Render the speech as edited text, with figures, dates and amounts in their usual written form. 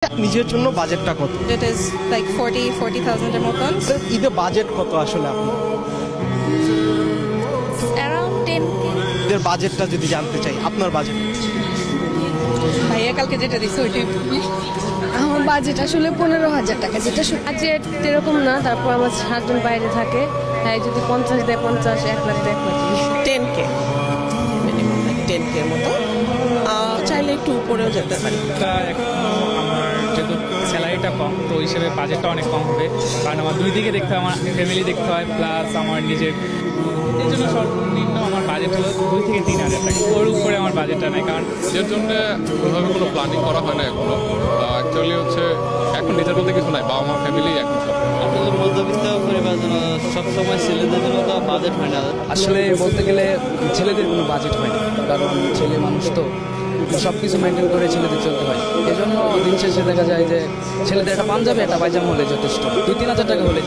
নিজের জন্য বাজেটটা কত? It is like 40,000 এর মতন। ঈদে বাজেট কত আসলে আপনার? Around 10K। ঈদের বাজেটটা যদি জানতে চাই, আপনার বাজেট? ভাইয়া কালকে যেটা দিচ্ছে ওইটাই। আমার বাজেট আসলে 15,000 টাকা, যেটা বাজেট এরকম না। তারপর আমার হাজবেন্ড বাইরে থাকে, তাই যদি 50 দেয় 50, 1 লাখ দেয় 10K, মিনিমাম 10K এর মতো। চাইলে একটু উপরেও যেতে পারি। আমার যেহেতু স্যালারিটা কম, তো ওই হিসেবে বাজেটটা অনেক কম হবে, কারণ আমার দুই দিকে দেখতে হয়, আমার ফ্যামিলি দেখতে হয় প্লাস আমার নিজের। এই জন্য সর্বনিম্ন আমার বাজেট হলো 2 থেকে 3,000 টাকা, ওর উপরে আমার বাজেটটা নেই। কারণ এর জন্য ওইভাবে কোনো প্ল্যানিং করা হয় না এখনো। অ্যাকচুয়ালি হচ্ছে এখন নিজের বলতে কিছু নাই, বাবা মা ফ্যামিলি এখন সব। আসলে মধ্যবিত্ত পরিবার জন্য সবসময় ছেলেদের জন্য তো বাজেট হয় না। আসলে বলতে গেলে ছেলেদের কোনো বাজেট হয় না, কারণ ছেলে মানুষ তো সব কিছু মেনটেন করে ছেলেদের চলতে হয়। এই জন্য দিন শেষে দেখা যায় যে ছেলেদের একটা পাঞ্জাবি একটা পায়জামা হলে যথেষ্ট, 2-3 হাজার টাকা হলে